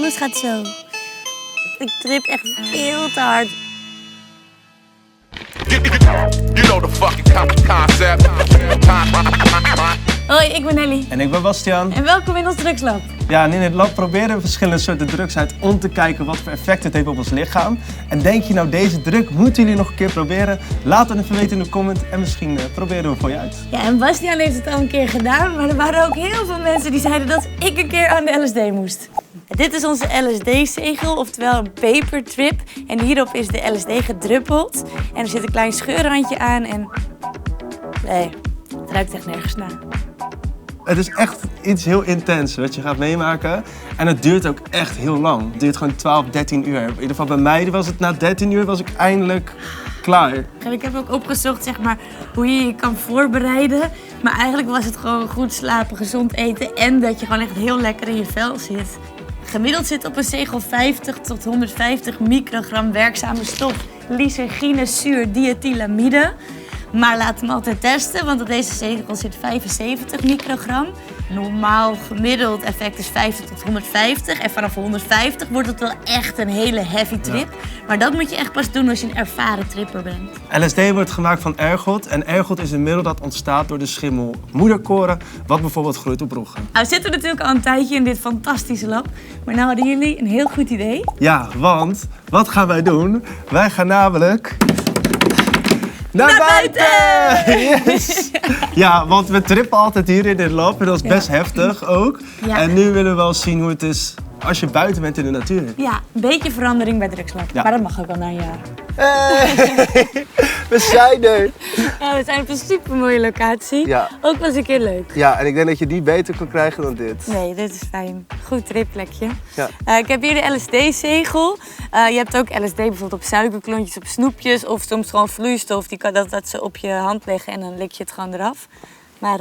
Alles gaat zo. Ik trip echt veel te hard. You know the fucking concept. Hoi, ik ben Nelly. En ik ben Bastiaan. En welkom in ons drugslab. Ja, en in het lab proberen we verschillende soorten drugs uit om te kijken wat voor effect het heeft op ons lichaam. En denk je nou, deze drug moeten jullie nog een keer proberen? Laat het even weten in de comment en misschien proberen we het voor je uit. Ja, en Bastiaan heeft het al een keer gedaan, maar er waren ook heel veel mensen die zeiden dat ik een keer aan de LSD moest. Dit is onze LSD-zegel, oftewel een paper trip. En hierop is de LSD gedruppeld. En er zit een klein scheurrandje aan en... Nee, het ruikt echt nergens naar. Het is echt iets heel intens wat je gaat meemaken. En het duurt ook echt heel lang. Het duurt gewoon 12, 13 uur. In ieder geval bij mij was het na 13 uur was ik eindelijk klaar. Ik heb ook opgezocht, zeg maar, hoe je je kan voorbereiden. Maar eigenlijk was het gewoon goed slapen, gezond eten en dat je gewoon echt heel lekker in je vel zit. Gemiddeld zit op een zegel 50 tot 150 microgram werkzame stof lyserginezuur diethylamide. Maar laat hem altijd testen, want op deze zegel zit 75 microgram. Normaal gemiddeld effect is 50 tot 150. En vanaf 150 wordt het wel echt een hele heavy trip. Ja. Maar dat moet je echt pas doen als je een ervaren tripper bent. LSD wordt gemaakt van ergot. En ergot is een middel dat ontstaat door de schimmel moederkoren, wat bijvoorbeeld groeit op roggen. Nou, we zitten natuurlijk al een tijdje in dit fantastische lab. Maar nou hadden jullie een heel goed idee. Ja, want wat gaan wij doen? Wij gaan namelijk... Naar buiten! Yes! Ja, want we trippen altijd hier in dit lab en dat is best heftig ook. Ja. En nu willen we wel zien hoe het is als je buiten bent in de natuur. Ja, een beetje verandering bij drugslab. Ja. Maar dat mag ook al na een jaar. Hey, we zijn er! Ja, we zijn op een supermooie locatie. Ja. Ook wel eens een keer leuk. Ja, en ik denk dat je die beter kan krijgen dan dit. Nee, dit is fijn. Goed tripplekje. Ja. Ik heb hier de LSD-zegel. Je hebt ook LSD bijvoorbeeld op suikerklontjes, op snoepjes of soms gewoon vloeistof. Die kan dat ze op je hand leggen en dan lik je het gewoon eraf. Maar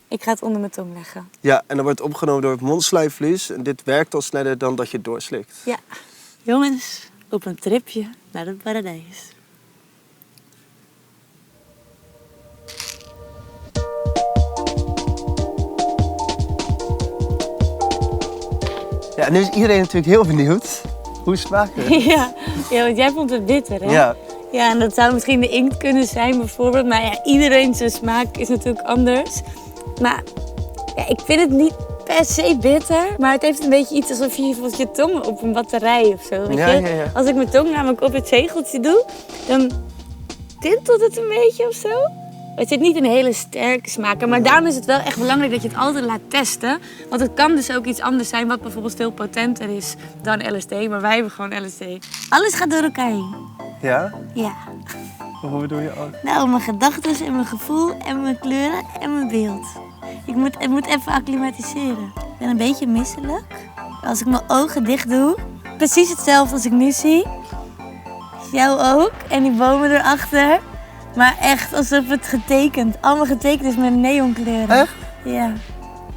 ik ga het onder mijn tong leggen. Ja, en dan wordt het opgenomen door het mondslijmvlies. En dit werkt al sneller dan dat je het doorslikt. Ja. Jongens, op een tripje naar het paradijs. Ja, nu is iedereen natuurlijk heel benieuwd. Hoe smaakt het? Ja, want jij vond het bitter, hè? Ja. Ja, en dat zou misschien de inkt kunnen zijn bijvoorbeeld. Maar ja, iedereen zijn smaak is natuurlijk anders. Maar ja, ik vind het niet per se bitter. Maar het heeft een beetje iets alsof je tong op een batterij of zo. Weet je? Ja. Als ik mijn tong namelijk op het zegeltje doe, dan tintelt het een beetje of zo. Het zit niet een hele sterke smaak, maar daarom is het wel echt belangrijk dat je het altijd laat testen. Want het kan dus ook iets anders zijn wat bijvoorbeeld veel potenter is dan LSD, maar wij hebben gewoon LSD. Alles gaat door elkaar heen. Ja? Ja. Hoe bedoel je ook? Nou, mijn gedachten en mijn gevoel en mijn kleuren en mijn beeld. Ik moet even acclimatiseren. Ik ben een beetje misselijk. Als ik mijn ogen dicht doe, precies hetzelfde als ik nu zie. Jou ook en die bomen erachter. Maar echt alsof het getekend, allemaal getekend is met neonkleuren. Echt? Ja.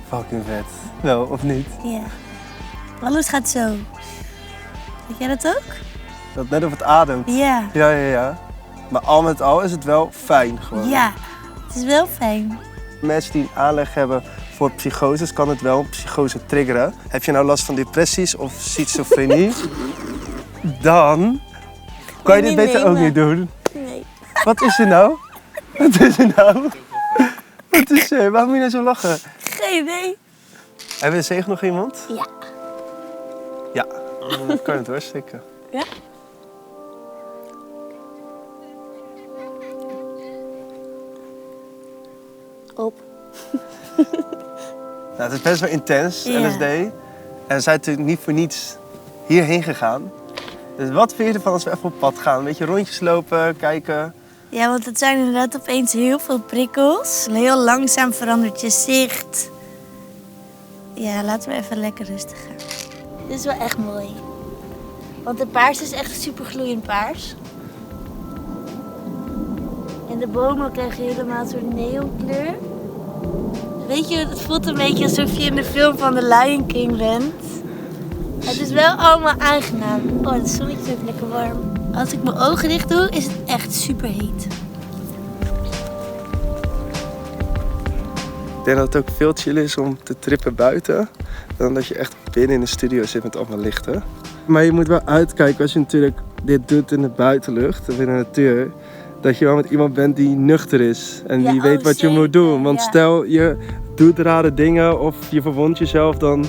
Fucking vet. Wel, of niet? Ja. Alles gaat zo. Weet jij dat ook? Dat net of het ademt. Ja. Ja. Maar al met al is het wel fijn gewoon. Ja, het is wel fijn. Mensen die een aanleg hebben voor psychoses, kan het wel psychose triggeren. Heb je nou last van depressies of schizofrenie? Dan kan je dit beter ook niet doen. Nee. Wat is er nou? Wat is er nou? Wat is er? Waarom moet je nou zo lachen? Geen idee. Hebben we de zegel nog in je mond? Ja. Ja, dan kan je het doorslikken. Ja? Op. Nou, het is best wel intens, LSD. En we zijn natuurlijk niet voor niets hierheen gegaan. Dus wat vind je ervan als we even op pad gaan? Een beetje rondjes lopen, kijken? Ja, want het zijn inderdaad opeens heel veel prikkels. Heel langzaam verandert je zicht. Ja, laten we even lekker rustig gaan. Dit is wel echt mooi. Want de paars is echt super gloeiend paars. En de bomen krijgen helemaal een soort neonkleur. Weet je, het voelt een beetje alsof je in de film van The Lion King bent. Het is wel allemaal aangenaam. Oh, het zonnetje is ook lekker warm. Als ik mijn ogen dicht doe, is het echt super heet. Ik denk dat het ook veel chill is om te trippen buiten. Dan dat je echt binnen in de studio zit met allemaal lichten. Maar je moet wel uitkijken als je natuurlijk dit doet in de buitenlucht of in de natuur. Dat je wel met iemand bent die nuchter is. En die weet wat je moet doen. Want stel je doet rare dingen of je verwondt jezelf. Dan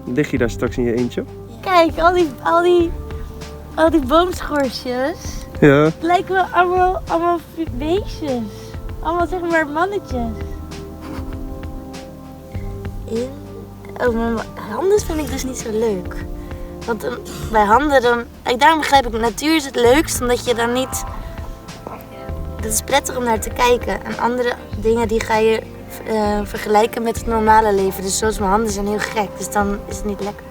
lig je daar straks in je eentje. Kijk, al die boomschorsjes. Ja. Het lijken wel allemaal beestjes. Allemaal zeg maar mannetjes. Maar handen vind ik dus niet zo leuk. Want bij handen daarom begrijp ik, natuur is het leukst, omdat je dan niet... Het is prettig om naar te kijken. En andere dingen die ga je vergelijken met het normale leven. Dus zoals mijn handen zijn heel gek, dus dan is het niet lekker.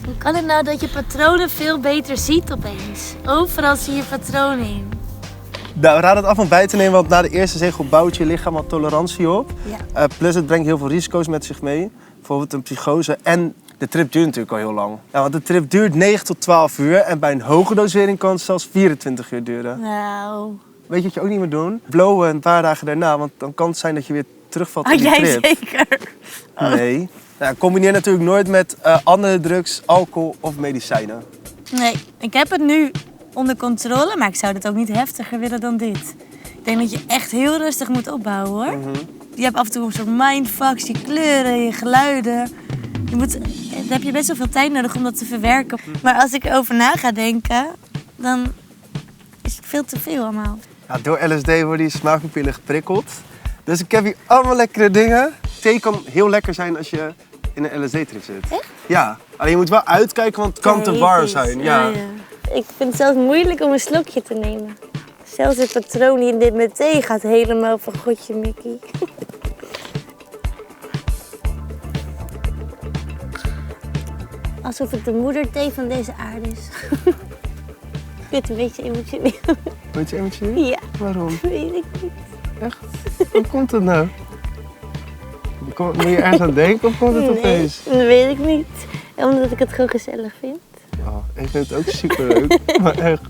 Hoe kan het nou dat je patronen veel beter ziet opeens? Overal zie je patronen in. Nou, we raden het af om bij te nemen, want na de eerste zegel bouwt je lichaam al tolerantie op. Ja. Plus het brengt heel veel risico's met zich mee. Bijvoorbeeld een psychose. En de trip duurt natuurlijk al heel lang. Ja, want de trip duurt 9 tot 12 uur en bij een hoge dosering kan het zelfs 24 uur duren. Nou... Weet je wat je ook niet moet doen? Blowen een paar dagen daarna, want dan kan het zijn dat je weer terugvalt in die trip. Jij zeker? Oh. Nee. Nou, combineer natuurlijk nooit met andere drugs, alcohol of medicijnen. Nee, ik heb het nu onder controle, maar ik zou dit ook niet heftiger willen dan dit. Ik denk dat je echt heel rustig moet opbouwen, hoor. Mm-hmm. Je hebt af en toe een soort mindfucks, je kleuren, je geluiden. Daar heb je best wel veel tijd nodig om dat te verwerken. Maar als ik erover na ga denken, dan is het veel te veel allemaal. Ja, door LSD worden die smaakpapillen geprikkeld. Dus ik heb hier allemaal lekkere dingen. Thee kan heel lekker zijn als je in een LSD-trip zit. Echt? Ja, alleen je moet wel uitkijken, want het kan te warm zijn. Ja. Ik vind het zelfs moeilijk om een slokje te nemen. Zelfs het patroon in dit met thee gaat helemaal van godje Mickey. Alsof het de moederthee van deze aarde is. Ik vind het een beetje emotioneel. Beetje emotioneel? Ja. Waarom? Weet ik niet. Echt? Hoe komt het nou? Moet je ergens aan denken of komt het opeens? Nee, dat weet ik niet. Omdat ik het gewoon gezellig vind. Oh, ik vind het ook superleuk, maar echt.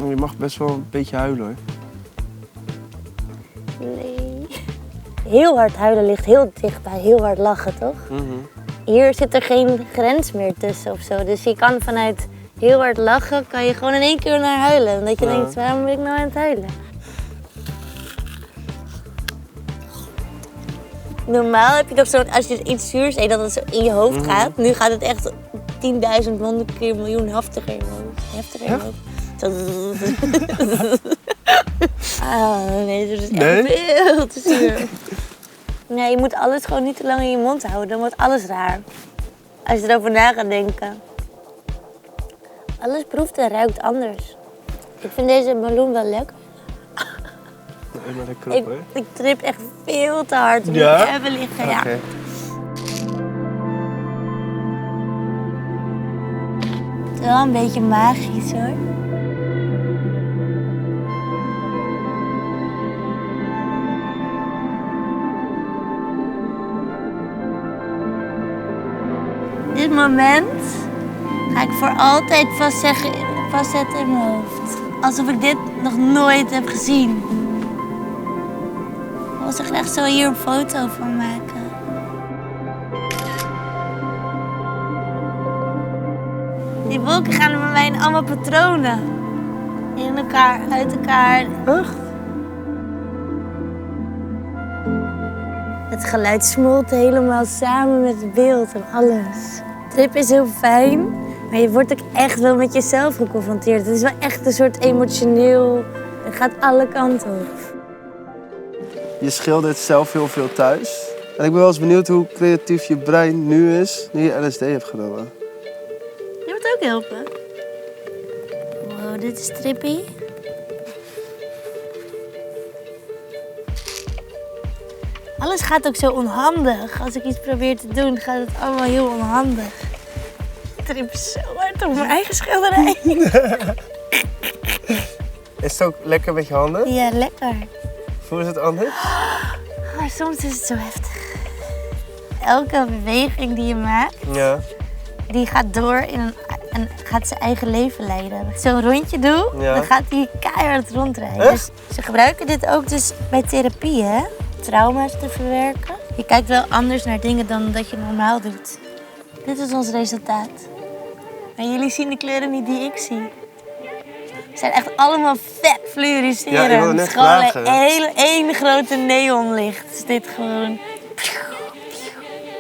Je mag best wel een beetje huilen, hoor. Nee. Heel hard huilen ligt heel dicht bij heel hard lachen, toch? Mm-hmm. Hier zit er geen grens meer tussen of zo. Dus je kan vanuit heel hard lachen, kan je gewoon in één keer naar huilen. Omdat je denkt, waarom ben ik nou aan het huilen? Normaal heb je toch zo'n, als je iets zuurs eet, dat het zo in je hoofd gaat. Nu gaat het echt 10.000, 100 keer miljoen heftiger in je hoofd. Heftiger in je hoofd. Nee, dat is echt veel te zuur. Nee, je moet alles gewoon niet te lang in je mond houden, dan wordt alles raar. Als je erover na gaat denken. Alles proeft en ruikt anders. Ik vind deze meloen wel lekker. Ik trip echt veel te hard om te hebben liggen. Ja. Okay. Het is wel een beetje magisch, hoor. Dit moment ga ik voor altijd vastzetten in mijn hoofd. Alsof ik dit nog nooit heb gezien. Ik wil er echt zo hier een foto van maken. Die wolken gaan bij mij in allemaal patronen. In elkaar, uit elkaar. Echt? Het geluid smolt helemaal samen met het beeld en alles. Trip is heel fijn, maar je wordt ook echt wel met jezelf geconfronteerd. Het is wel echt een soort emotioneel... Het gaat alle kanten op. Je schildert zelf heel veel thuis. En ik ben wel eens benieuwd hoe creatief je brein nu is, nu je LSD hebt genomen. Je moet ook helpen. Wow, dit is trippy. Alles gaat ook zo onhandig. Als ik iets probeer te doen, gaat het allemaal heel onhandig. Ik trip zo hard op mijn eigen schilderij. Is het ook lekker met je handen? Ja, lekker. Hoe is het anders? Maar soms is het zo heftig. Elke beweging die je maakt, die gaat door in en gaat zijn eigen leven leiden. Als ik zo'n rondje doe, dan gaat hij keihard rondrijden. Dus ze gebruiken dit ook dus bij therapie, hè? Trauma's te verwerken. Je kijkt wel anders naar dingen dan dat je normaal doet. Dit is ons resultaat. En jullie zien de kleuren niet die ik zie. Ze zijn echt allemaal vet fluoriserend. Ja, ik wilde net het is gewoon vragen, een hele grote neonlicht. Is dit gewoon...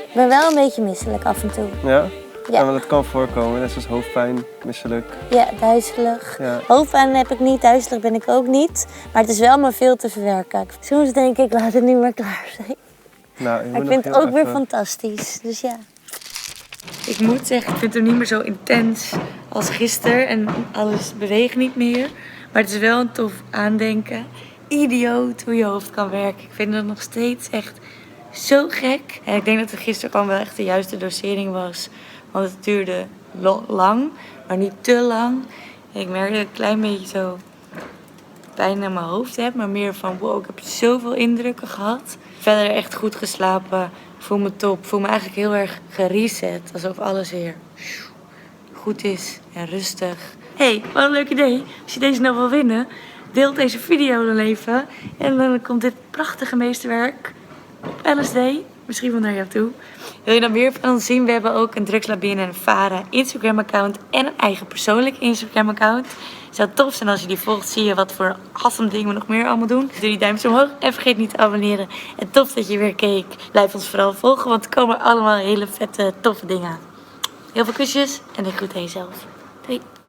Ik ben wel een beetje misselijk af en toe. Ja? Ja. Ja, want dat kan voorkomen, net zoals hoofdpijn, misselijk. Ja, duizelig. Ja. Hoofdpijn heb ik niet, duizelig ben ik ook niet. Maar het is wel maar veel te verwerken. Soms denk ik, laat het nu maar klaar zijn. Nou, Maar ik vind het ook weer fantastisch, dus ja. Ik moet zeggen, ik vind het niet meer zo intens als gisteren en alles beweegt niet meer. Maar het is wel een tof aandenken. Idioot hoe je hoofd kan werken. Ik vind het nog steeds echt zo gek. En ik denk dat het gisteren gewoon wel echt de juiste dosering was. Want het duurde lang, maar niet te lang. En ik merkte dat ik een klein beetje zo pijn aan mijn hoofd heb. Maar meer van, wow, ik heb zoveel indrukken gehad. Verder echt goed geslapen. Voel me top. Voel me eigenlijk heel erg gereset. Alsof alles weer goed is en rustig. Hey, wat een leuk idee. Als je deze nou wil winnen, deel deze video dan even. En dan komt dit prachtige meesterwerk op LSD. Misschien wel naar jou toe. Wil je dan meer van ons zien? We hebben ook een Drugslabine en Vara Instagram account. En een eigen persoonlijk Instagram account. Het zou tof zijn als je die volgt. Zie je wat voor awesome dingen we nog meer allemaal doen. Doe die duimpje omhoog en vergeet niet te abonneren. En tof dat je weer keek. Blijf ons vooral volgen, want er komen allemaal hele vette, toffe dingen aan. Heel veel kusjes en denk goed aan jezelf. Doei.